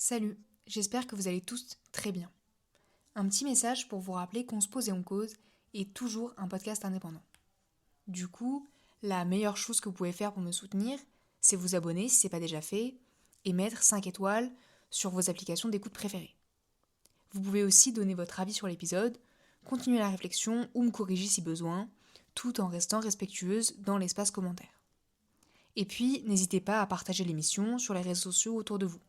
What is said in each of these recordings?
Salut, j'espère que vous allez tous très bien. Un petit message pour vous rappeler qu'on se pose et on cause est toujours un podcast indépendant. Du coup, la meilleure chose que vous pouvez faire pour me soutenir, c'est vous abonner si ce n'est pas déjà fait et mettre 5 étoiles sur vos applications d'écoute préférées. Vous pouvez aussi donner votre avis sur l'épisode, continuer la réflexion ou me corriger si besoin, tout en restant respectueuse dans l'espace commentaire. Et puis, n'hésitez pas à partager l'émission sur les réseaux sociaux autour de vous.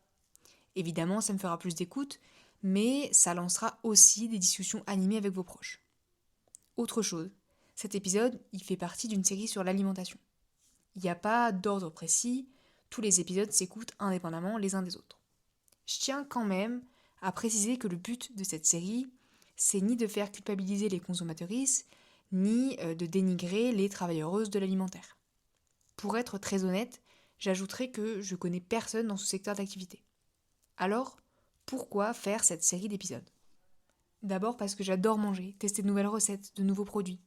Évidemment, ça me fera plus d'écoute, mais ça lancera aussi des discussions animées avec vos proches. Autre chose, cet épisode, il fait partie d'une série sur l'alimentation. Il n'y a pas d'ordre précis, tous les épisodes s'écoutent indépendamment les uns des autres. Je tiens quand même à préciser que le but de cette série, c'est ni de faire culpabiliser les consommatrices, ni de dénigrer les travailleuses de l'alimentaire. Pour être très honnête, j'ajouterai que je connais personne dans ce secteur d'activité. Alors, pourquoi faire cette série d'épisodes ? D'abord parce que j'adore manger, tester de nouvelles recettes, de nouveaux produits.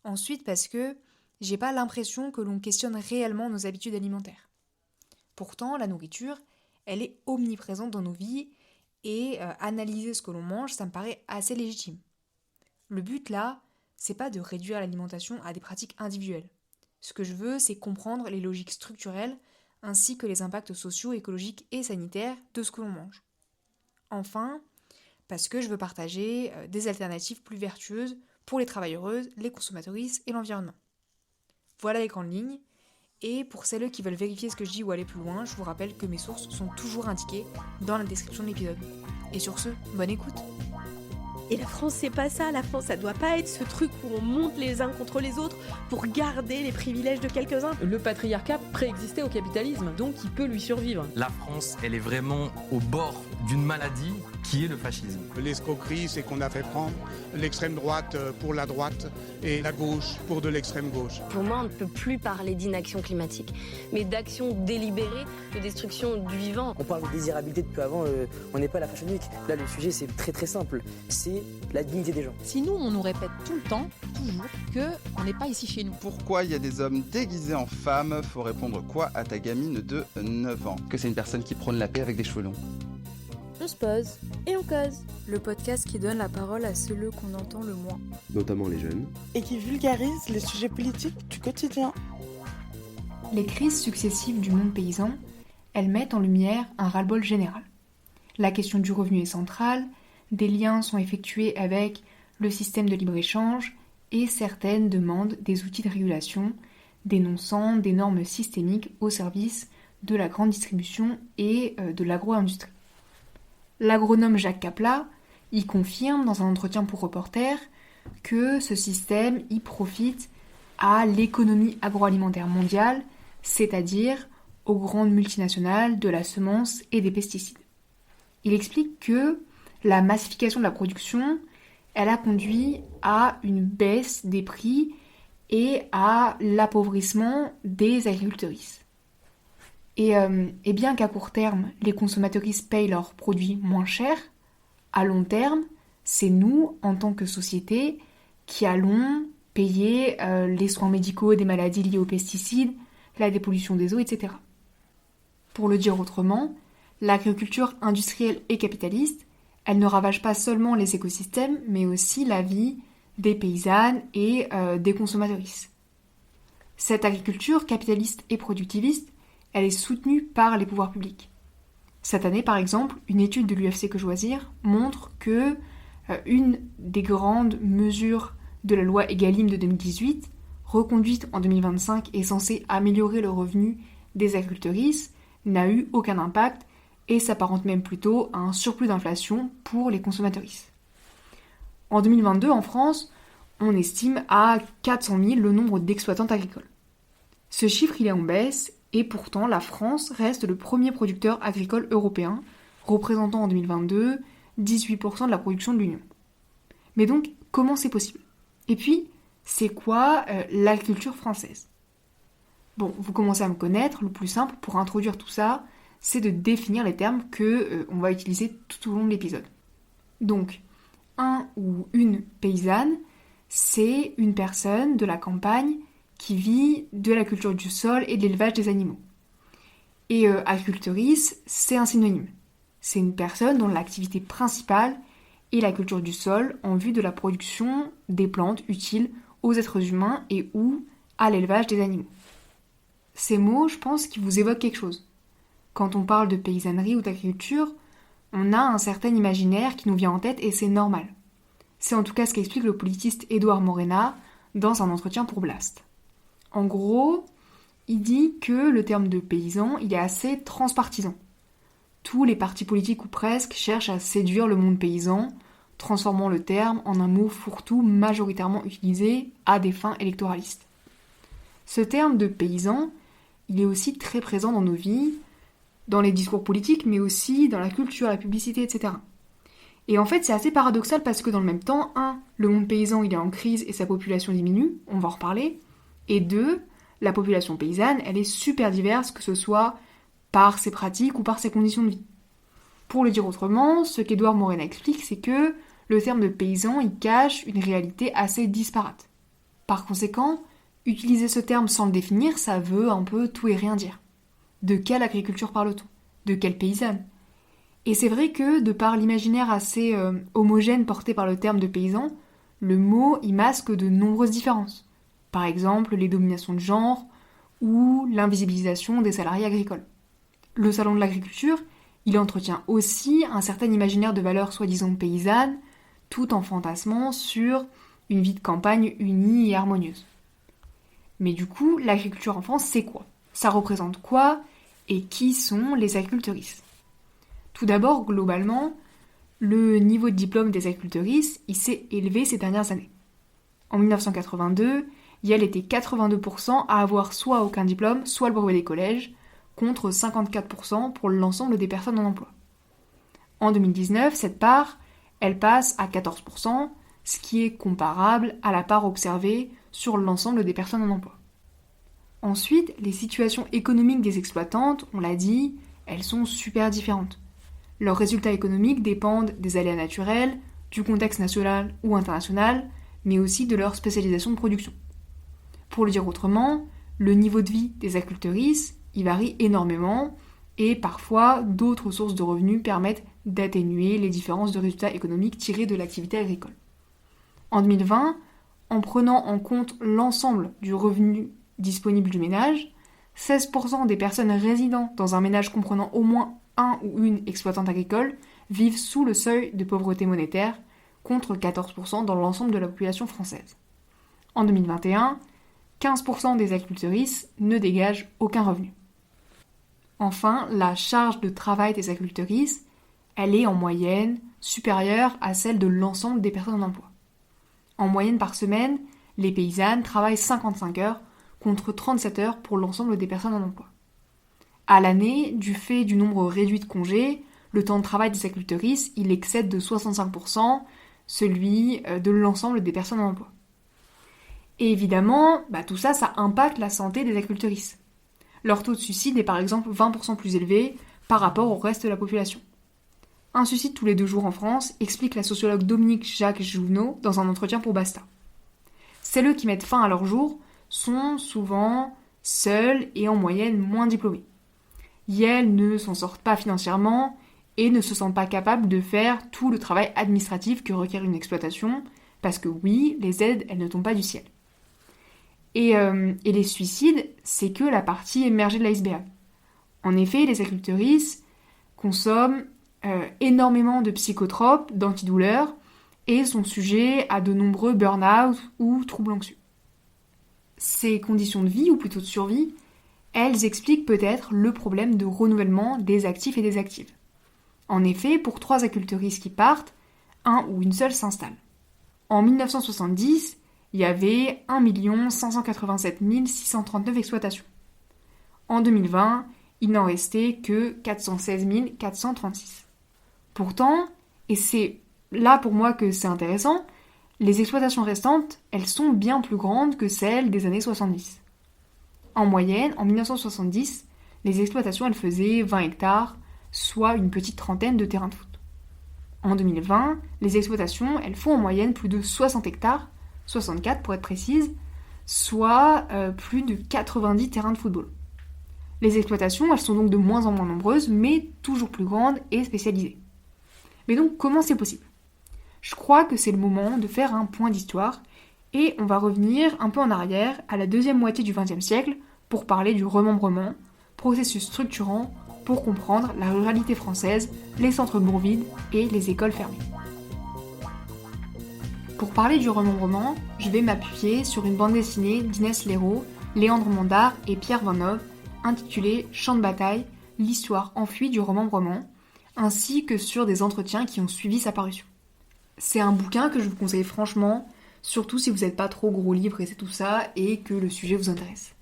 Ensuite parce que j'ai pas l'impression que l'on questionne réellement nos habitudes alimentaires. Pourtant, la nourriture, elle est omniprésente dans nos vies et analyser ce que l'on mange, ça me paraît assez légitime. Le but là, c'est pas de réduire l'alimentation à des pratiques individuelles. Ce que je veux, c'est comprendre les logiques structurelles ainsi que les impacts sociaux, écologiques et sanitaires de ce que l'on mange. Enfin, parce que je veux partager des alternatives plus vertueuses pour les travailleuses, les consommatrices et l'environnement. Voilà les grandes lignes, et pour celles qui veulent vérifier ce que je dis ou aller plus loin, je vous rappelle que mes sources sont toujours indiquées dans la description de l'épisode. Et sur ce, bonne écoute. Et la France, c'est pas ça. La France, ça doit pas être ce truc où on monte les uns contre les autres pour garder les privilèges de quelques-uns. Le patriarcat préexistait au capitalisme, donc il peut lui survivre. La France, elle est vraiment au bord d'une maladie qui est le fascisme. L'escroquerie, c'est qu'on a fait prendre l'extrême droite pour la droite et la gauche pour de l'extrême gauche. Pour moi, on ne peut plus parler d'inaction climatique, mais d'action délibérée, de destruction du vivant. On parle de désirabilité depuis avant, on n'est pas à la Fashion Week. Là, le sujet, c'est très très simple. C'est la dignité des gens. Si nous, on nous répète tout le temps, toujours, qu'on n'est pas ici chez nous. Pourquoi il y a des hommes déguisés en femmes ? Faut répondre quoi à ta gamine de 9 ans ? Que c'est une personne qui prône la paix avec des cheveux longs. On se pose et on cause. Le podcast qui donne la parole à ceux qu'on entend le moins. Notamment les jeunes. Et qui vulgarise les sujets politiques du quotidien. Les crises successives du monde paysan, elles mettent en lumière un ras-le-bol général. La question du revenu est centrale, des liens sont effectués avec le système de libre-échange et certaines demandent des outils de régulation, dénonçant des normes systémiques au service de la grande distribution et de l'agro-industrie. L'agronome Jacques Capla y confirme dans un entretien pour Reporter que ce système y profite à l'économie agroalimentaire mondiale, c'est-à-dire aux grandes multinationales de la semence et des pesticides. Il explique que la massification de la production, elle a conduit à une baisse des prix et à l'appauvrissement des agricultrices. Et bien qu'à court terme, les consommatrices payent leurs produits moins chers, à long terme, c'est nous, en tant que société, qui allons payer les soins médicaux des maladies liées aux pesticides, la dépollution des eaux, etc. Pour le dire autrement, l'agriculture industrielle et capitaliste, elle ne ravage pas seulement les écosystèmes, mais aussi la vie des paysannes et des consommatrices. Cette agriculture capitaliste et productiviste, elle est soutenue par les pouvoirs publics. Cette année, par exemple, une étude de l'UFC Que Choisir montre que une des grandes mesures de la loi Egalim de 2018, reconduite en 2025 et censée améliorer le revenu des agricultrices, n'a eu aucun impact et s'apparente même plutôt à un surplus d'inflation pour les consommatrices. En 2022, en France, on estime à 400 000 le nombre d'exploitantes agricoles. Ce chiffre, il est en baisse, et pourtant la France reste le premier producteur agricole européen, représentant en 2022 18% de la production de l'Union. Mais donc, comment c'est possible ? Et puis, c'est quoi l'agriculture française ? Bon, vous commencez à me connaître, le plus simple pour introduire tout ça, c'est de définir les termes qu'on va utiliser tout au long de l'épisode. Donc, un ou une paysanne, c'est une personne de la campagne qui vit de la culture du sol et de l'élevage des animaux. Et agricultrice, c'est un synonyme. C'est une personne dont l'activité principale est la culture du sol en vue de la production des plantes utiles aux êtres humains et ou à l'élevage des animaux. Ces mots, je pense qu'ils vous évoquent quelque chose. Quand on parle de paysannerie ou d'agriculture, on a un certain imaginaire qui nous vient en tête et c'est normal. C'est en tout cas ce qu'explique le politiste Édouard Morena dans un entretien pour Blast. En gros, il dit que le terme de paysan, il est assez transpartisan. Tous les partis politiques ou presque cherchent à séduire le monde paysan, transformant le terme en un mot fourre-tout majoritairement utilisé à des fins électoralistes. Ce terme de paysan, il est aussi très présent dans nos vies, dans les discours politiques, mais aussi dans la culture, la publicité, etc. Et en fait, c'est assez paradoxal parce que dans le même temps, 1, le monde paysan, il est en crise et sa population diminue, on va en reparler, et 2, la population paysanne, elle est super diverse, que ce soit par ses pratiques ou par ses conditions de vie. Pour le dire autrement, ce qu'Édouard Morena explique, c'est que le terme de paysan, il cache une réalité assez disparate. Par conséquent, utiliser ce terme sans le définir, ça veut un peu tout et rien dire. De quelle agriculture parle-t-on ? De quelle paysanne ? Et c'est vrai que, de par l'imaginaire assez homogène porté par le terme de paysan, le mot y masque de nombreuses différences. Par exemple, les dominations de genre ou l'invisibilisation des salariés agricoles. Le salon de l'agriculture, il entretient aussi un certain imaginaire de valeurs soi-disant paysannes, tout en fantasmant sur une vie de campagne unie et harmonieuse. Mais du coup, l'agriculture en France, c'est quoi ? Ça représente quoi ? Et qui sont les agricultrices ? Tout d'abord, globalement, le niveau de diplôme des agricultrices, il s'est élevé ces dernières années. En 1982, Yale était 82% à avoir soit aucun diplôme, soit le brevet des collèges, contre 54% pour l'ensemble des personnes en emploi. En 2019, cette part, elle passe à 14%, ce qui est comparable à la part observée sur l'ensemble des personnes en emploi. Ensuite, les situations économiques des exploitantes, on l'a dit, elles sont super différentes. Leurs résultats économiques dépendent des aléas naturels, du contexte national ou international, mais aussi de leur spécialisation de production. Pour le dire autrement, le niveau de vie des agricultrices, il varie énormément, et parfois d'autres sources de revenus permettent d'atténuer les différences de résultats économiques tirés de l'activité agricole. En 2020, en prenant en compte l'ensemble du revenu disponible du ménage, 16% des personnes résidant dans un ménage comprenant au moins un ou une exploitante agricole vivent sous le seuil de pauvreté monétaire, contre 14% dans l'ensemble de la population française. En 2021, 15% des agricultrices ne dégagent aucun revenu. Enfin, la charge de travail des agricultrices, elle est en moyenne supérieure à celle de l'ensemble des personnes en emploi. En moyenne par semaine, les paysannes travaillent 55 heures contre 37 heures pour l'ensemble des personnes en emploi. À l'année, du fait du nombre réduit de congés, le temps de travail des agricultrices, il excède de 65% celui de l'ensemble des personnes en emploi. Et évidemment, tout ça, ça impacte la santé des agricultrices. Leur taux de suicide est par exemple 20% plus élevé par rapport au reste de la population. Un suicide tous les 2 jours en France, explique la sociologue Dominique Jacques Jouvenot dans un entretien pour Basta. Celles qui mettent fin à leur jour sont souvent seules et en moyenne moins diplômées. Elles ne s'en sortent pas financièrement et ne se sentent pas capables de faire tout le travail administratif que requiert une exploitation, parce que oui, les aides, elles ne tombent pas du ciel. Et les suicides, c'est que la partie émergée de l'iceberg. En effet, les agricultrices consomment énormément de psychotropes, d'antidouleurs, et sont sujets à de nombreux burn-out ou troubles anxieux. Ces conditions de vie, ou plutôt de survie, elles expliquent peut-être le problème de renouvellement des actifs et des actives. En effet, pour 3 agricultrices qui partent, un ou une seule s'installe. En 1970, il y avait 1 587 639 exploitations. En 2020, il n'en restait que 416 436. Pourtant, et c'est là pour moi que c'est intéressant, les exploitations restantes, elles sont bien plus grandes que celles des années 70. En moyenne, en 1970, les exploitations, elles faisaient 20 hectares, soit une petite trentaine de terrains de foot. En 2020, les exploitations, elles font en moyenne plus de 60 hectares, 64 pour être précise, soit plus de 90 terrains de football. Les exploitations, elles sont donc de moins en moins nombreuses, mais toujours plus grandes et spécialisées. Mais donc, comment c'est possible ? Je crois que c'est le moment de faire un point d'histoire, et on va revenir un peu en arrière, à la deuxième moitié du XXe siècle, pour parler du remembrement, processus structurant pour comprendre la ruralité française, les centres-bourgs vides et les écoles fermées. Pour parler du remembrement, je vais m'appuyer sur une bande dessinée d'Inès Léraud, Léandre Mondard et Pierre Van Hove, intitulée Champ de bataille, l'histoire enfuie du remembrement, ainsi que sur des entretiens qui ont suivi sa parution. C'est un bouquin que je vous conseille franchement, surtout si vous n'êtes pas trop gros livre et c'est tout ça, et que le sujet vous intéresse.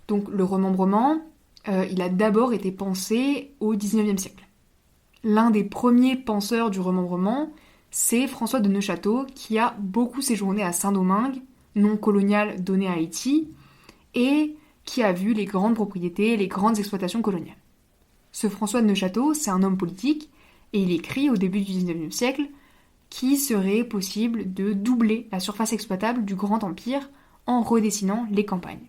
Donc le remembrement, il a d'abord été pensé au XIXe siècle. L'un des premiers penseurs du remembrement, c'est François de Neufchâteau, qui a beaucoup séjourné à Saint-Domingue, nom colonial donné à Haïti, et qui a vu les grandes propriétés, les grandes exploitations coloniales. Ce François de Neufchâteau, c'est un homme politique, et il écrit au début du XIXe siècle qu'il serait possible de doubler la surface exploitable du Grand Empire en redessinant les campagnes.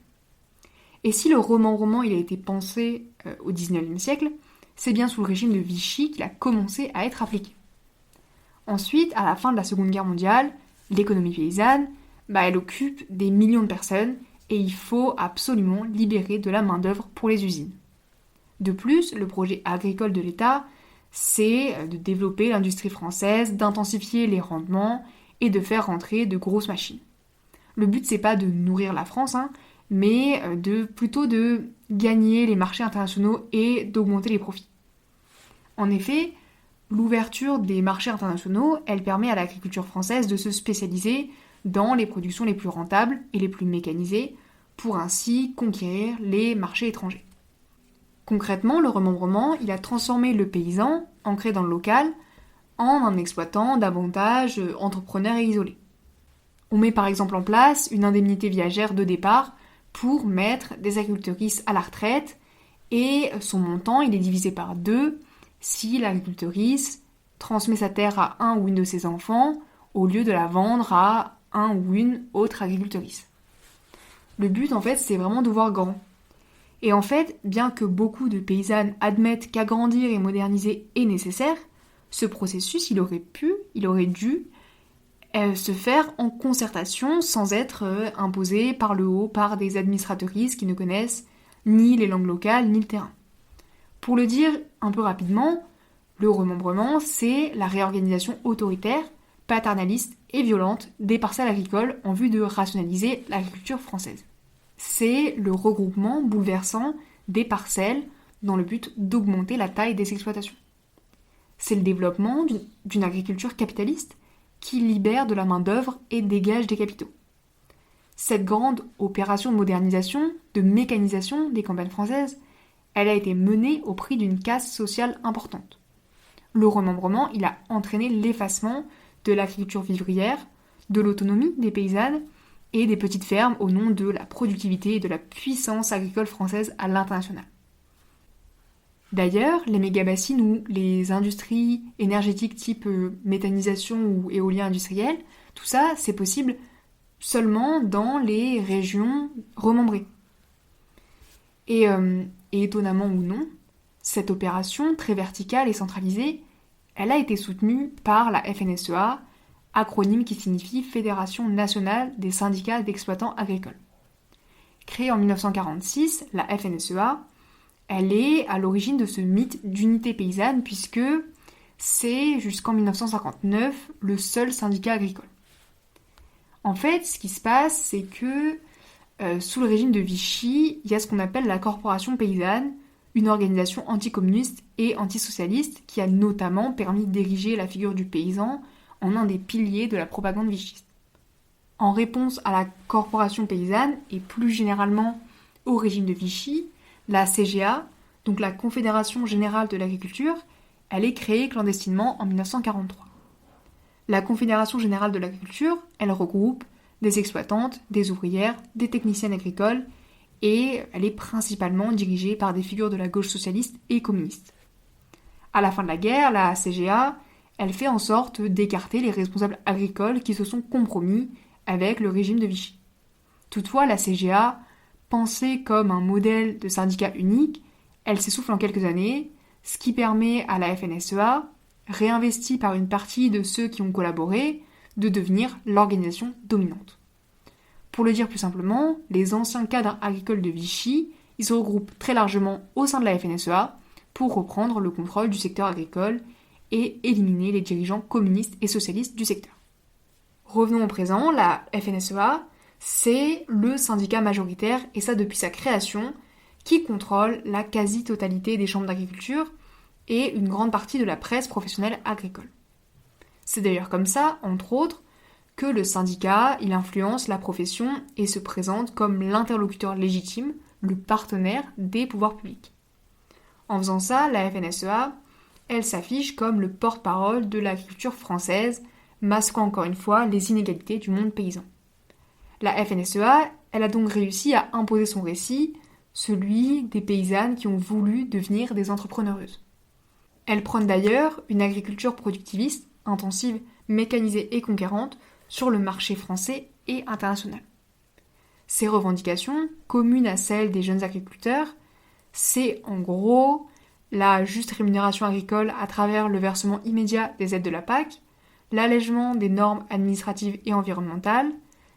Et si le remembrement il a été pensé au XIXe siècle, c'est bien sous le régime de Vichy qu'il a commencé à être appliqué. Ensuite, à la fin de la Seconde Guerre mondiale, l'économie paysanne, elle occupe des millions de personnes et il faut absolument libérer de la main-d'œuvre pour les usines. De plus, le projet agricole de l'État, c'est de développer l'industrie française, d'intensifier les rendements et de faire rentrer de grosses machines. Le but, c'est pas de nourrir la France, mais plutôt de gagner les marchés internationaux et d'augmenter les profits. En effet, l'ouverture des marchés internationaux, elle permet à l'agriculture française de se spécialiser dans les productions les plus rentables et les plus mécanisées pour ainsi conquérir les marchés étrangers. Concrètement, le remembrement, il a transformé le paysan, ancré dans le local, en un exploitant davantage entrepreneur et isolé. On met par exemple en place une indemnité viagère de départ pour mettre des agricultrices à la retraite et son montant il est divisé par 2 si l'agricultrice transmet sa terre à un ou une de ses enfants au lieu de la vendre à un ou une autre agricultrice. Le but en fait c'est vraiment de voir grand. Et en fait, bien que beaucoup de paysannes admettent qu'agrandir et moderniser est nécessaire, ce processus il aurait dû se faire en concertation sans être imposé par le haut par des administratrices qui ne connaissent ni les langues locales ni le terrain. Pour le dire un peu rapidement, le remembrement, c'est la réorganisation autoritaire, paternaliste et violente des parcelles agricoles en vue de rationaliser l'agriculture française. C'est le regroupement bouleversant des parcelles dans le but d'augmenter la taille des exploitations. C'est le développement d'une agriculture capitaliste qui libère de la main-d'œuvre et dégage des capitaux. Cette grande opération de modernisation, de mécanisation des campagnes françaises, elle a été menée au prix d'une casse sociale importante. Le remembrement, il a entraîné l'effacement de l'agriculture vivrière, de l'autonomie des paysannes et des petites fermes au nom de la productivité et de la puissance agricole française à l'international. D'ailleurs, les méga-bassines ou les industries énergétiques type méthanisation ou éolien industriel, tout ça, c'est possible seulement dans les régions remembrées. Et étonnamment ou non, cette opération très verticale et centralisée, elle a été soutenue par la FNSEA, acronyme qui signifie Fédération nationale des syndicats d'exploitants agricoles. Créée en 1946, la FNSEA, elle est à l'origine de ce mythe d'unité paysanne puisque c'est jusqu'en 1959 le seul syndicat agricole. En fait, ce qui se passe, c'est que sous le régime de Vichy, il y a ce qu'on appelle la Corporation paysanne, une organisation anticommuniste et antisocialiste qui a notamment permis d'ériger la figure du paysan en un des piliers de la propagande vichiste. En réponse à la Corporation paysanne et plus généralement au régime de Vichy, la CGA, donc la Confédération Générale de l'Agriculture, elle est créée clandestinement en 1943. La Confédération Générale de l'Agriculture, elle regroupe des exploitantes, des ouvrières, des techniciennes agricoles et elle est principalement dirigée par des figures de la gauche socialiste et communiste. À la fin de la guerre, la CGA, elle fait en sorte d'écarter les responsables agricoles qui se sont compromis avec le régime de Vichy. Toutefois, la CGA Pensée comme un modèle de syndicat unique, elle s'essouffle en quelques années, ce qui permet à la FNSEA, réinvestie par une partie de ceux qui ont collaboré, de devenir l'organisation dominante. Pour le dire plus simplement, les anciens cadres agricoles de Vichy, ils se regroupent très largement au sein de la FNSEA pour reprendre le contrôle du secteur agricole et éliminer les dirigeants communistes et socialistes du secteur. Revenons au présent, la FNSEA, c'est le syndicat majoritaire, et ça depuis sa création, qui contrôle la quasi-totalité des chambres d'agriculture et une grande partie de la presse professionnelle agricole. C'est d'ailleurs comme ça, entre autres, que le syndicat, il influence la profession et se présente comme l'interlocuteur légitime, le partenaire des pouvoirs publics. En faisant ça, la FNSEA, elle s'affiche comme le porte-parole de l'agriculture française, masquant encore une fois les inégalités du monde paysan. La FNSEA, elle a donc réussi à imposer son récit, celui des paysannes qui ont voulu devenir des entrepreneureuses. Elle prône d'ailleurs une agriculture productiviste, intensive, mécanisée et conquérante sur le marché français et international. Ces revendications, communes à celles des jeunes agriculteurs, c'est en gros la juste rémunération agricole à travers le versement immédiat des aides de la PAC, l'allègement des normes administratives et environnementales,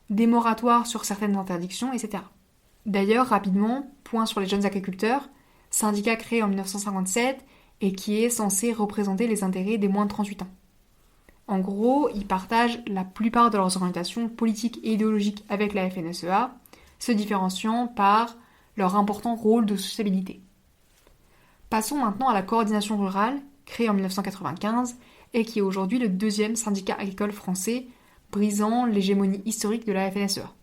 des moratoires sur certaines interdictions, etc. D'ailleurs, rapidement, point sur les jeunes agriculteurs, syndicat créé en 1957 et qui est censé représenter les intérêts des moins de 38 ans. En gros, ils partagent la plupart de leurs orientations politiques et idéologiques avec la FNSEA, se différenciant par leur important rôle de sociabilité. Passons maintenant à la coordination rurale, créée en 1995 et qui est aujourd'hui le deuxième syndicat agricole français, brisant l'hégémonie historique de la FNSEA.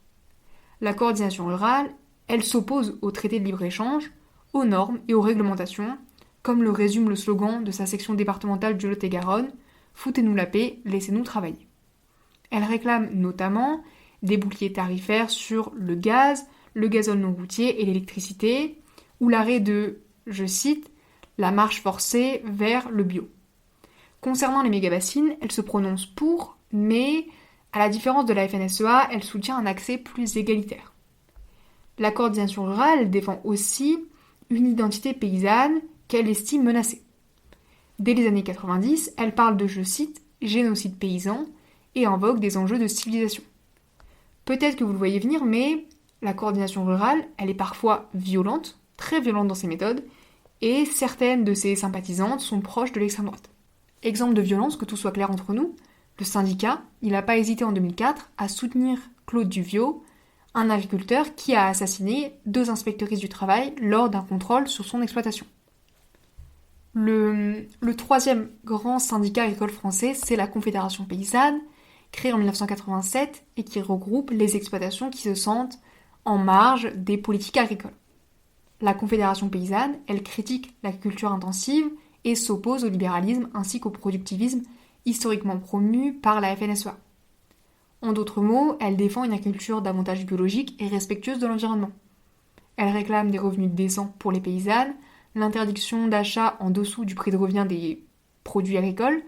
La coordination rurale, elle s'oppose au traité de libre-échange, aux normes et aux réglementations, comme le résume le slogan de sa section départementale du Lot-et-Garonne, « Foutez-nous la paix, laissez-nous travailler ». Elle réclame notamment des boucliers tarifaires sur le gazole non routier et l'électricité, ou l'arrêt de, je cite, « la marche forcée vers le bio ». Concernant les méga-bassines, elle se prononce pour, mais à la différence de la FNSEA, elle soutient un accès plus égalitaire. La coordination rurale défend aussi une identité paysanne qu'elle estime menacée. Dès les années 90, elle parle de, je cite, « génocide paysan » et invoque des enjeux de civilisation. Peut-être que vous le voyez venir, mais la coordination rurale, elle est parfois violente, très violente dans ses méthodes, et certaines de ses sympathisantes sont proches de l'extrême droite. Exemple de violence, que tout soit clair entre nous, le syndicat, il n'a pas hésité en 2004 à soutenir Claude Duviot, un agriculteur qui a assassiné 2 inspectrices du travail lors d'un contrôle sur son exploitation. Le troisième grand syndicat agricole français, c'est la Confédération paysanne, créée en 1987 et qui regroupe les exploitations qui se sentent en marge des politiques agricoles. La Confédération paysanne, elle critique l'agriculture intensive et s'oppose au libéralisme ainsi qu'au productivisme historiquement promu par la FNSEA. En d'autres mots, elle défend une agriculture davantage biologique et respectueuse de l'environnement. Elle réclame des revenus décents pour les paysannes, l'interdiction d'achat en dessous du prix de revient des produits agricoles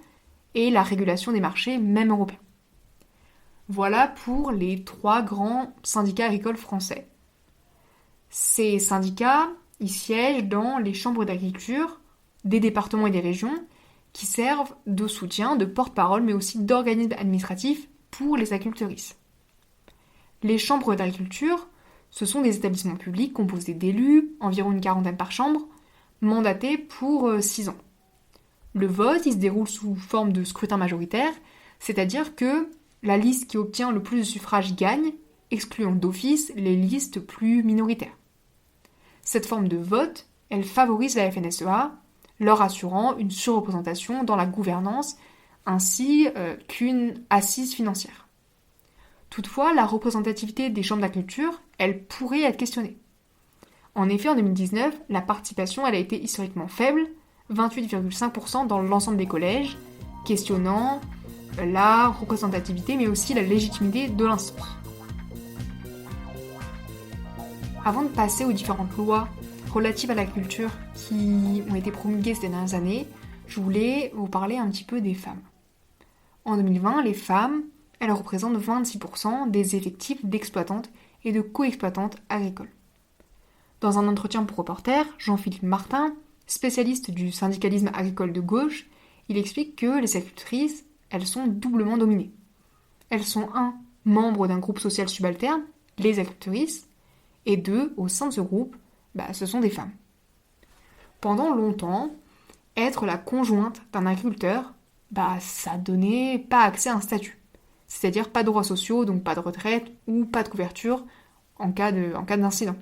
et la régulation des marchés, même européens. Voilà pour les 3 grands syndicats agricoles français. Ces syndicats, ils siègent dans les chambres d'agriculture des départements et des régions qui servent de soutien, de porte-parole, mais aussi d'organismes administratifs pour les agricultrices. Les chambres d'agriculture, ce sont des établissements publics composés d'élus, environ une 40aine par chambre, mandatés pour 6 ans. Le vote, il se déroule sous forme de scrutin majoritaire, c'est-à-dire que la liste qui obtient le plus de suffrages gagne, excluant d'office les listes plus minoritaires. Cette forme de vote, elle favorise la FNSEA, leur assurant une surreprésentation dans la gouvernance ainsi qu'une assise financière. Toutefois, la représentativité des chambres d'agriculture, elle pourrait être questionnée. En effet, en 2019, la participation elle a été historiquement faible, 28,5% dans l'ensemble des collèges, questionnant la représentativité mais aussi la légitimité de l'instance. Avant de passer aux différentes lois relatives à l'agriculture qui ont été promulguées ces dernières années, je voulais vous parler un petit peu des femmes. En 2020, les femmes, elles représentent 26% des effectifs d'exploitantes et de co-exploitantes agricoles. Dans un entretien pour Reporter, Jean-Philippe Martin, spécialiste du syndicalisme agricole de gauche, il explique que les agricultrices, elles sont doublement dominées. Elles sont 1. Membres d'un groupe social subalterne, les agricultrices, et 2. Au sein de ce groupe, ce sont des femmes. Pendant longtemps, être la conjointe d'un agriculteur, ça donnait pas accès à un statut. C'est-à-dire pas de droits sociaux, donc pas de retraite ou pas de couverture en cas d'incident.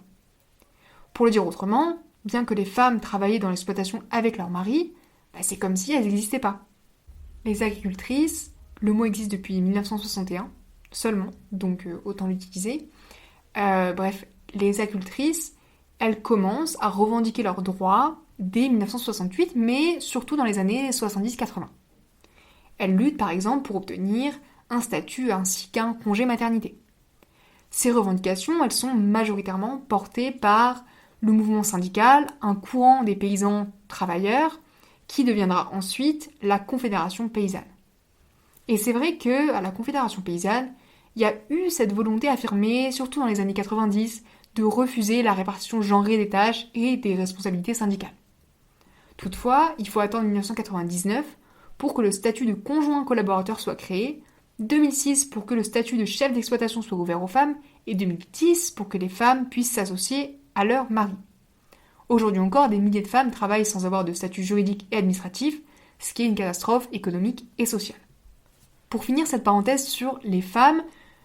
Pour le dire autrement, bien que les femmes travaillaient dans l'exploitation avec leur mari, c'est comme si elles n'existaient pas. Les agricultrices, le mot existe depuis 1961 seulement, donc autant l'utiliser. Les agricultrices, elles commencent à revendiquer leurs droits dès 1968, mais surtout dans les années 70-80. Elles luttent par exemple pour obtenir un statut ainsi qu'un congé maternité. Ces revendications, elles sont majoritairement portées par le mouvement syndical, un courant des paysans travailleurs, qui deviendra ensuite la Confédération paysanne. Et c'est vrai qu'à la Confédération paysanne, il y a eu cette volonté affirmée, surtout dans les années 90, de refuser la répartition genrée des tâches et des responsabilités syndicales. Toutefois, il faut attendre 1999 pour que le statut de conjoint collaborateur soit créé, 2006 pour que le statut de chef d'exploitation soit ouvert aux femmes, et 2010 pour que les femmes puissent s'associer à leur mari. Aujourd'hui encore, des milliers de femmes travaillent sans avoir de statut juridique et administratif, ce qui est une catastrophe économique et sociale. Pour finir cette parenthèse sur les femmes,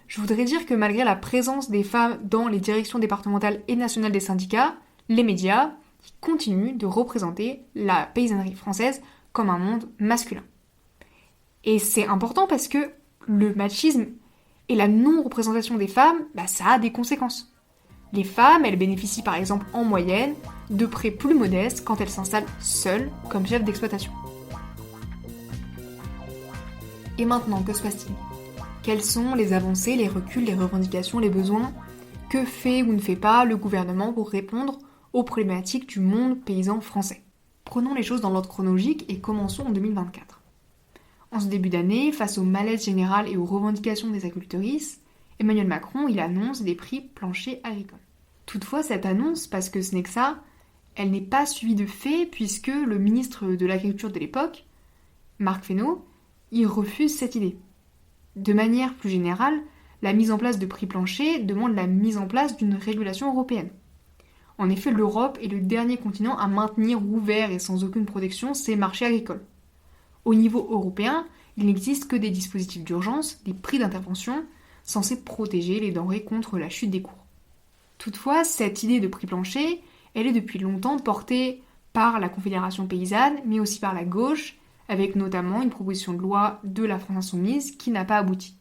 je voudrais dire que malgré la présence des femmes dans les directions départementales et nationales des syndicats, les médias continuent de représenter la paysannerie française comme un monde masculin. Et c'est important parce que le machisme et la non-représentation des femmes, ça a des conséquences. Les femmes, elles bénéficient par exemple en moyenne de prêts plus modestes quand elles s'installent seules comme chef d'exploitation. Et maintenant, que se passe-t-il ? Quelles sont les avancées, les reculs, les revendications, les besoins ? Que fait ou ne fait pas le gouvernement pour répondre aux problématiques du monde paysan français ? Prenons les choses dans l'ordre chronologique et commençons en 2024. En ce début d'année, face au malaise général et aux revendications des agricultrices, Emmanuel Macron, il annonce des prix planchers agricoles. Toutefois, cette annonce, parce que ce n'est que ça, elle n'est pas suivie de fait puisque le ministre de l'Agriculture de l'époque, Marc Fesneau, il refuse cette idée. De manière plus générale, la mise en place de prix planchers demande la mise en place d'une régulation européenne. En effet, l'Europe est le dernier continent à maintenir ouverts et sans aucune protection ses marchés agricoles. Au niveau européen, il n'existe que des dispositifs d'urgence, des prix d'intervention, censés protéger les denrées contre la chute des cours. Toutefois, cette idée de prix plancher, elle est depuis longtemps portée par la Confédération paysanne, mais aussi par la gauche, avec notamment une proposition de loi de la France Insoumise qui n'a pas abouti.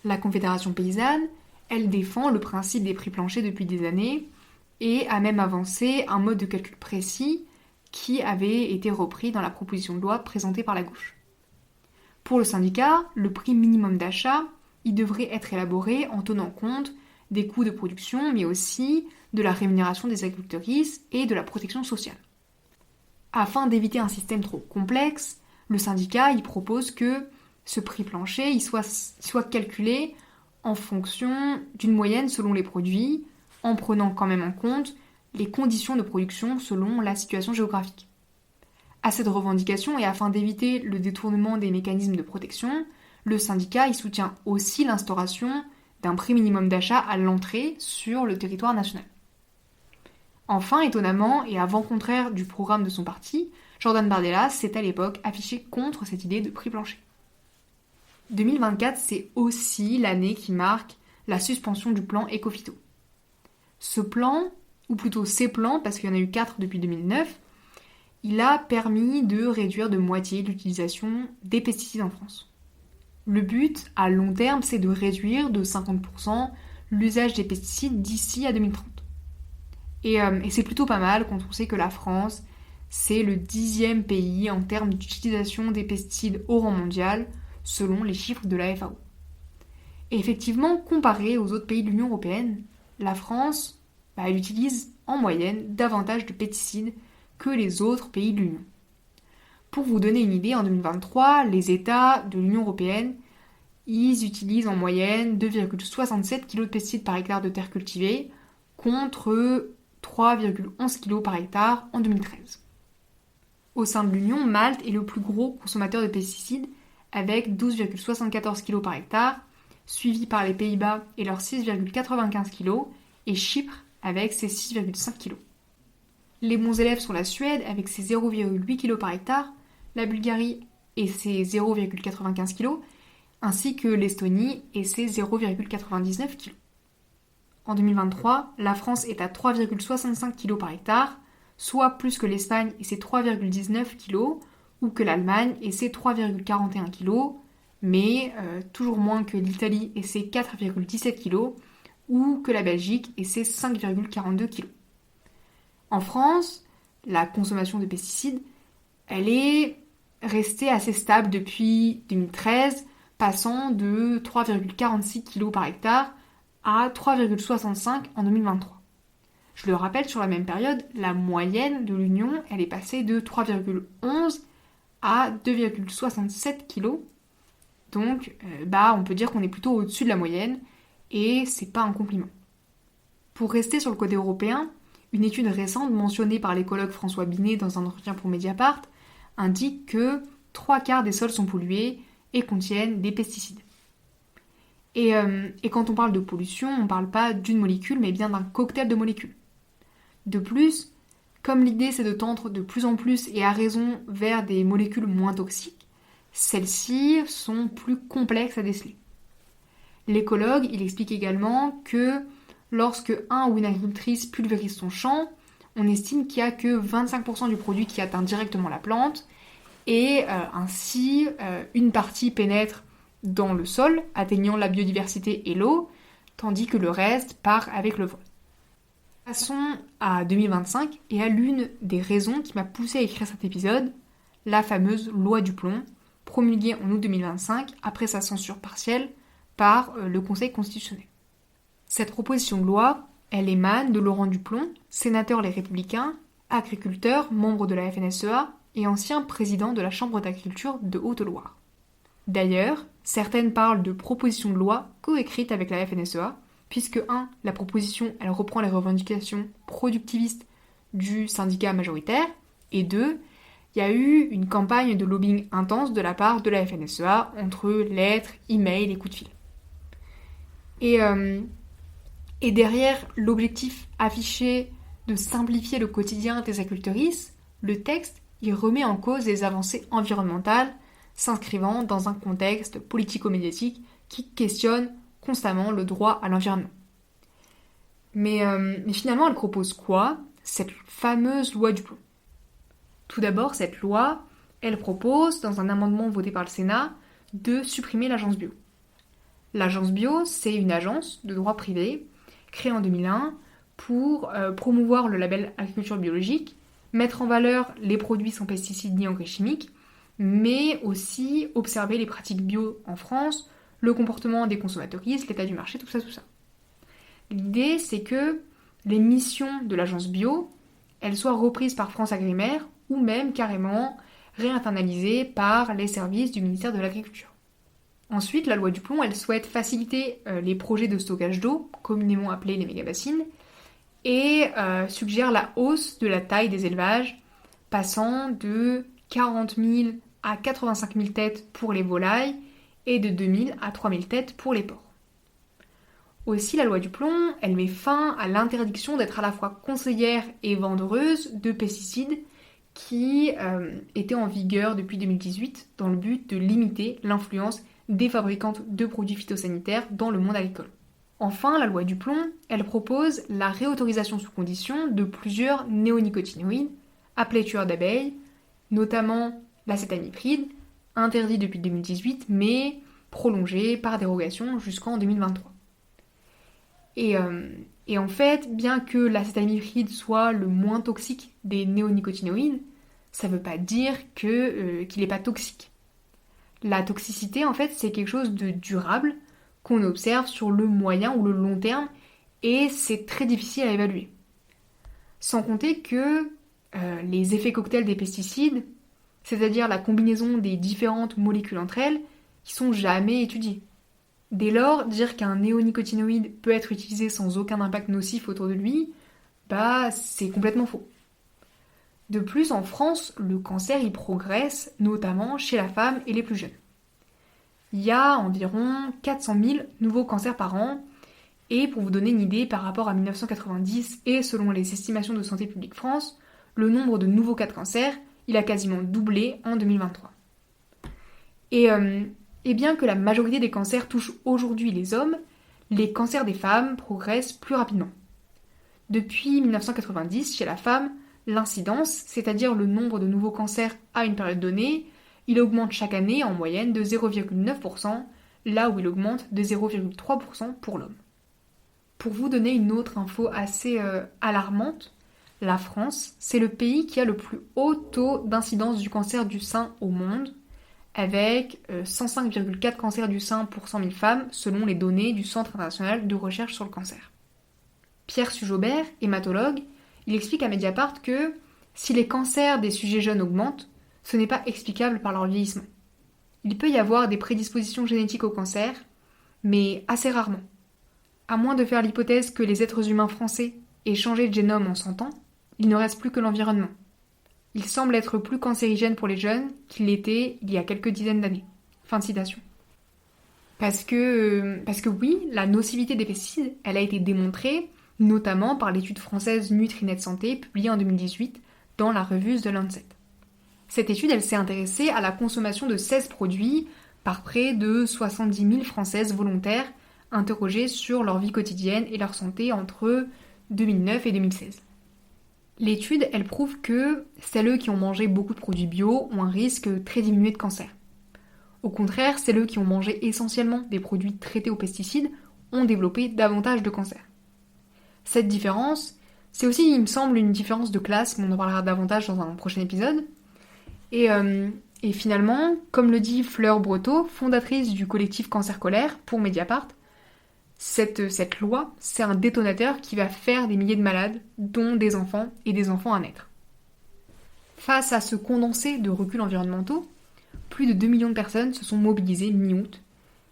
La Confédération paysanne, elle défend le principe des prix planchers depuis des années et a même avancé un mode de calcul précis qui avait été repris dans la proposition de loi présentée par la gauche. Pour le syndicat, le prix minimum d'achat, il devrait être élaboré en tenant compte des coûts de production, mais aussi de la rémunération des agricultrices et de la protection sociale. Afin d'éviter un système trop complexe, le syndicat il propose que ce prix plancher il soit calculé en fonction d'une moyenne selon les produits, en prenant quand même en compte les conditions de production selon la situation géographique. À cette revendication et afin d'éviter le détournement des mécanismes de protection, le syndicat il soutient aussi l'instauration d'un prix minimum d'achat à l'entrée sur le territoire national. Enfin, étonnamment, et à vent contraire du programme de son parti, Jordan Bardella s'est à l'époque affiché contre cette idée de prix plancher. 2024, c'est aussi l'année qui marque la suspension du plan Ecophyto. Ce plan, ou plutôt ces plans, parce qu'il y en a eu 4 depuis 2009, il a permis de réduire de moitié l'utilisation des pesticides en France. Le but, à long terme, c'est de réduire de 50% l'usage des pesticides d'ici à 2030. Et c'est plutôt pas mal quand on sait que la France, c'est le 10e pays en termes d'utilisation des pesticides au rang mondial, selon les chiffres de la FAO. Et effectivement, comparé aux autres pays de l'Union européenne, la France, elle utilise en moyenne davantage de pesticides que les autres pays de l'Union. Pour vous donner une idée, en 2023, les États de l'Union européenne, ils utilisent en moyenne 2,67 kg de pesticides par hectare de terre cultivée contre 3,11 kg par hectare en 2013. Au sein de l'Union, Malte est le plus gros consommateur de pesticides avec 12,74 kg par hectare, suivi par les Pays-Bas et leurs 6,95 kg et Chypre avec ses 6,5 kg. Les bons élèves sont la Suède avec ses 0,8 kg par hectare, la Bulgarie et ses 0,95 kg, ainsi que l'Estonie et ses 0,99 kg. En 2023, la France est à 3,65 kg par hectare, soit plus que l'Espagne et ses 3,19 kg, ou que l'Allemagne et ses 3,41 kg, mais toujours moins que l'Italie et ses 4,17 kg, ou que la Belgique et ses 5,42 kg. En France, la consommation de pesticides, elle est restée assez stable depuis 2013, passant de 3,46 kg par hectare à 3,65 en 2023. Je le rappelle, sur la même période, la moyenne de l'Union, elle est passée de 3,11 à 2,67 kg. Donc, on peut dire qu'on est plutôt au-dessus de la moyenne, et c'est pas un compliment. Pour rester sur le côté européen, une étude récente mentionnée par l'écologue François Binet dans un entretien pour Mediapart indique que 3/4 des sols sont pollués et contiennent des pesticides. Et quand on parle de pollution, on ne parle pas d'une molécule, mais bien d'un cocktail de molécules. De plus, comme l'idée c'est de tendre de plus en plus et à raison vers des molécules moins toxiques, celles-ci sont plus complexes à déceler. L'écologue, il explique également que lorsque un ou une agricultrice pulvérise son champ, on estime qu'il n'y a que 25% du produit qui atteint directement la plante, et ainsi une partie pénètre dans le sol, atteignant la biodiversité et l'eau, tandis que le reste part avec le vol. Passons à 2025 et à l'une des raisons qui m'a poussé à écrire cet épisode, la fameuse loi du plomb, promulguée en août 2025 après sa censure partielle par le Conseil constitutionnel. Cette proposition de loi, elle émane de Laurent Duplomb, sénateur Les Républicains, agriculteur, membre de la FNSEA et ancien président de la Chambre d'agriculture de Haute-Loire. D'ailleurs, certaines parlent de proposition de loi coécrite avec la FNSEA, puisque la proposition, elle reprend les revendications productivistes du syndicat majoritaire, et 2, il y a eu une campagne de lobbying intense de la part de la FNSEA entre lettres, emails et coups de fil. Et derrière l'objectif affiché de simplifier le quotidien des agricultrices, le texte, il remet en cause les avancées environnementales s'inscrivant dans un contexte politico-médiatique qui questionne constamment le droit à l'environnement. Mais finalement, elle propose quoi, cette fameuse loi du plomb ? Tout d'abord, cette loi, elle propose, dans un amendement voté par le Sénat, de supprimer l'agence bio. L'agence bio, c'est une agence de droit privé créée en 2001 pour promouvoir le label agriculture biologique, mettre en valeur les produits sans pesticides ni engrais chimiques, mais aussi observer les pratiques bio en France, le comportement des consommateuristes, l'état du marché, tout ça. L'idée, c'est que les missions de l'agence bio, elles soient reprises par France Agrimaire ou même carrément réinternalisées par les services du ministère de l'Agriculture. Ensuite, la loi du plomb, elle souhaite faciliter les projets de stockage d'eau, communément appelés les mégabassines, et suggère la hausse de la taille des élevages, passant de 40 000 à 85 000 têtes pour les volailles et de 2 000 à 3 000 têtes pour les porcs. Aussi, la loi du plomb, elle met fin à l'interdiction d'être à la fois conseillère et vendeuse de pesticides qui étaient en vigueur depuis 2018 dans le but de limiter l'influence des fabricantes de produits phytosanitaires dans le monde agricole. Enfin, la loi du plomb, elle propose la réautorisation sous condition de plusieurs néonicotinoïdes, appelés tueurs d'abeilles, notamment l'acétamipride, interdit depuis 2018, mais prolongé par dérogation jusqu'en 2023. Et en fait, bien que l'acétamipride soit le moins toxique des néonicotinoïdes, ça ne veut pas dire qu'il n'est pas toxique. La toxicité, en fait, c'est quelque chose de durable qu'on observe sur le moyen ou le long terme, et c'est très difficile à évaluer. Sans compter que les effets cocktails des pesticides, c'est-à-dire la combinaison des différentes molécules entre elles, qui sont jamais étudiées. Dès lors, dire qu'un néonicotinoïde peut être utilisé sans aucun impact nocif autour de lui, c'est complètement faux. De plus, en France, le cancer y progresse, notamment chez la femme et les plus jeunes. Il y a environ 400 000 nouveaux cancers par an, et pour vous donner une idée par rapport à 1990 et selon les estimations de Santé publique France, le nombre de nouveaux cas de cancer, il a quasiment doublé en 2023. Et bien que la majorité des cancers touchent aujourd'hui les hommes, les cancers des femmes progressent plus rapidement. Depuis 1990, chez la femme, l'incidence, c'est-à-dire le nombre de nouveaux cancers à une période donnée, il augmente chaque année en moyenne de 0,9%, là où il augmente de 0,3% pour l'homme. Pour vous donner une autre info assez alarmante, la France, c'est le pays qui a le plus haut taux d'incidence du cancer du sein au monde, avec 105,4 cancers du sein pour 100 000 femmes, selon les données du Centre international de recherche sur le cancer. Pierre Sujaubert, hématologue, il explique à Mediapart que si les cancers des sujets jeunes augmentent, ce n'est pas explicable par leur vieillissement. Il peut y avoir des prédispositions génétiques au cancer, mais assez rarement. À moins de faire l'hypothèse que les êtres humains français aient changé de génome en 100 ans, il ne reste plus que l'environnement. Il semble être plus cancérigène pour les jeunes qu'il l'était il y a quelques dizaines d'années. Fin de citation. Parce que oui, la nocivité des pesticides, elle a été démontrée, notamment par l'étude française Nutrinet Santé, publiée en 2018 dans la revue The Lancet. Cette étude, elle s'est intéressée à la consommation de 16 produits par près de 70 000 Françaises volontaires interrogées sur leur vie quotidienne et leur santé entre 2009 et 2016. L'étude, elle prouve que celles qui ont mangé beaucoup de produits bio ont un risque très diminué de cancer. Au contraire, celles qui ont mangé essentiellement des produits traités aux pesticides ont développé davantage de cancer. Cette différence, c'est aussi, il me semble, une différence de classe, mais on en parlera davantage dans un prochain épisode. Et finalement, comme le dit Fleur Breteau, fondatrice du collectif Cancer Colère pour Mediapart, cette loi, c'est un détonateur qui va faire des milliers de malades, dont des enfants et des enfants à naître. Face à ce condensé de reculs environnementaux, plus de 2 millions de personnes se sont mobilisées mi-août,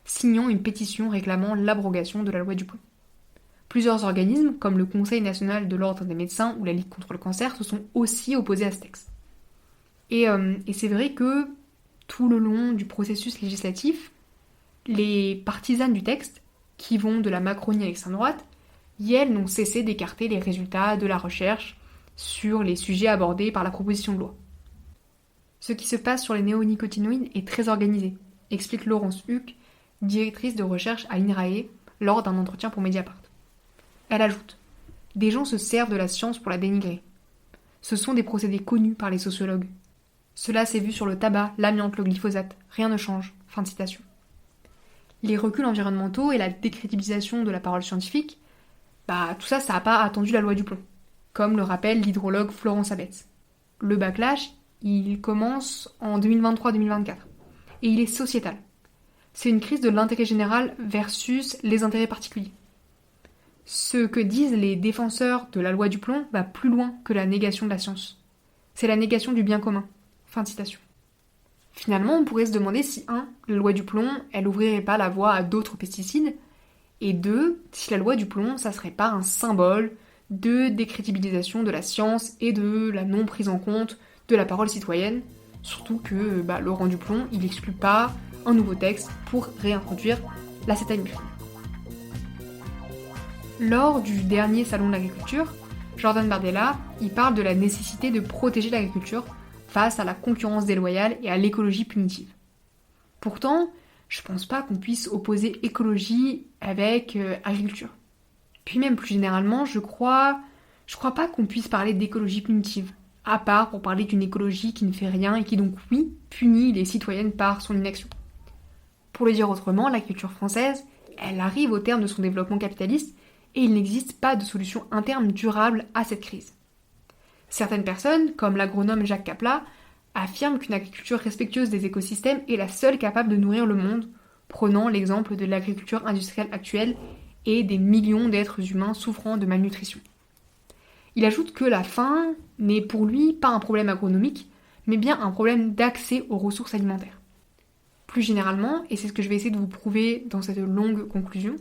signant une pétition réclamant l'abrogation de la loi du plomb. Plusieurs organismes, comme le Conseil national de l'ordre des médecins ou la Ligue contre le cancer, se sont aussi opposés à ce texte. Et c'est vrai que tout le long du processus législatif, les partisanes du texte, qui vont de la Macronie à l'extrême droite, elles n'ont cessé d'écarter les résultats de la recherche sur les sujets abordés par la proposition de loi. Ce qui se passe sur les néonicotinoïdes est très organisé, explique Laurence Huck, directrice de recherche à l'INRAE, lors d'un entretien pour Mediapart. Elle ajoute « Des gens se servent de la science pour la dénigrer. Ce sont des procédés connus par les sociologues. Cela s'est vu sur le tabac, l'amiante, le glyphosate. Rien ne change. » Fin de citation. Les reculs environnementaux et la décrédibilisation de la parole scientifique, tout ça, ça n'a pas attendu la loi du plomb, comme le rappelle l'hydrologue Florence Abetz. Le backlash, il commence en 2023-2024, et il est sociétal. C'est une crise de l'intérêt général versus les intérêts particuliers. Ce que disent les défenseurs de la loi du plomb va plus loin que la négation de la science. C'est la négation du bien commun. Fin de citation. Finalement, on pourrait se demander si 1. La loi du plomb, elle ouvrirait pas la voie à d'autres pesticides, et 2. Si la loi du plomb, ça serait pas un symbole de décrédibilisation de la science et de la non prise en compte de la parole citoyenne, surtout que Laurent Duplomb, il exclut pas un nouveau texte pour réintroduire l'acétamiphéne. Lors du dernier salon de l'agriculture, Jordan Bardella, il parle de la nécessité de protéger l'agriculture face à la concurrence déloyale et à l'écologie punitive. Pourtant, je pense pas qu'on puisse opposer écologie avec agriculture. Puis même plus généralement, je crois pas qu'on puisse parler d'écologie punitive, à part pour parler d'une écologie qui ne fait rien et qui donc, oui, punit les citoyennes par son inaction. Pour le dire autrement, l'agriculture française, elle arrive au terme de son développement capitaliste et il n'existe pas de solution interne durable à cette crise. Certaines personnes, comme l'agronome Jacques Capla, affirment qu'une agriculture respectueuse des écosystèmes est la seule capable de nourrir le monde, prenant l'exemple de l'agriculture industrielle actuelle et des millions d'êtres humains souffrant de malnutrition. Il ajoute que la faim n'est pour lui pas un problème agronomique, mais bien un problème d'accès aux ressources alimentaires. Plus généralement, et c'est ce que je vais essayer de vous prouver dans cette longue conclusion,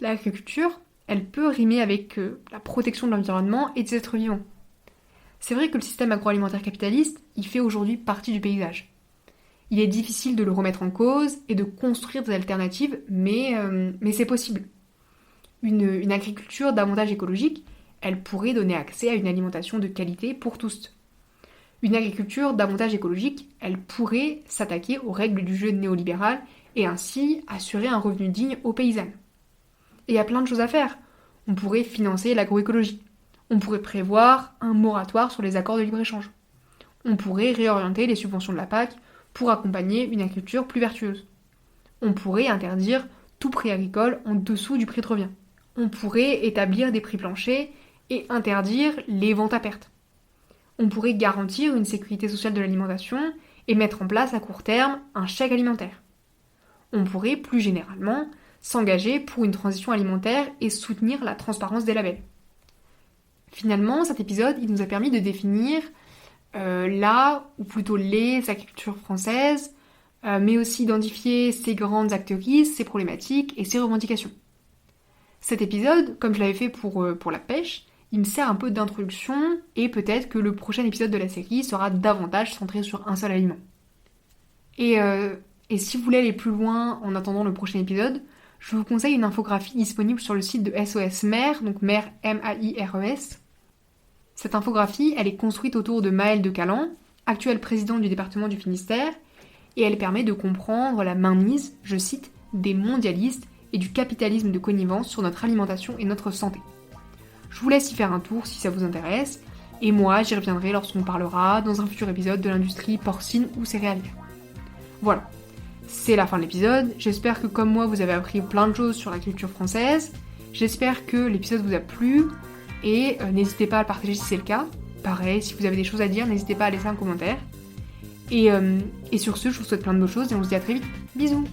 l'agriculture, elle peut rimer avec la protection de l'environnement et des êtres vivants. C'est vrai que le système agroalimentaire capitaliste, il fait aujourd'hui partie du paysage. Il est difficile de le remettre en cause et de construire des alternatives, mais c'est possible. Une agriculture davantage écologique, elle pourrait donner accès à une alimentation de qualité pour tous. Une agriculture davantage écologique, elle pourrait s'attaquer aux règles du jeu néolibéral et ainsi assurer un revenu digne aux paysannes. Et il y a plein de choses à faire. On pourrait financer l'agroécologie. On pourrait prévoir un moratoire sur les accords de libre-échange. On pourrait réorienter les subventions de la PAC pour accompagner une agriculture plus vertueuse. On pourrait interdire tout prix agricole en dessous du prix de revient. On pourrait établir des prix planchers et interdire les ventes à perte. On pourrait garantir une sécurité sociale de l'alimentation et mettre en place à court terme un chèque alimentaire. On pourrait plus généralement s'engager pour une transition alimentaire et soutenir la transparence des labels. Finalement, cet épisode, il nous a permis de définir la, ou plutôt les agricultures françaises, mais aussi identifier ses grandes actrices, ses problématiques et ses revendications. Cet épisode, comme je l'avais fait pour la pêche, il me sert un peu d'introduction et peut-être que le prochain épisode de la série sera davantage centré sur un seul aliment. Et si vous voulez aller plus loin en attendant le prochain épisode, je vous conseille une infographie disponible sur le site de SOS Maire, donc Maire M-A-I-R-E-S. Cette infographie, elle est construite autour de Maëlle de Calan, actuel président du département du Finistère, et elle permet de comprendre la mainmise, je cite, des mondialistes et du capitalisme de connivence sur notre alimentation et notre santé. Je vous laisse y faire un tour si ça vous intéresse, et moi j'y reviendrai lorsqu'on parlera dans un futur épisode de l'industrie porcine ou céréalière. Voilà, c'est la fin de l'épisode, j'espère que comme moi vous avez appris plein de choses sur la culture française, j'espère que l'épisode vous a plu, et n'hésitez pas à le partager si c'est le cas. Pareil, si vous avez des choses à dire, n'hésitez pas à laisser un commentaire. Et sur ce, je vous souhaite plein de bonnes choses et on se dit à très vite. Bisous!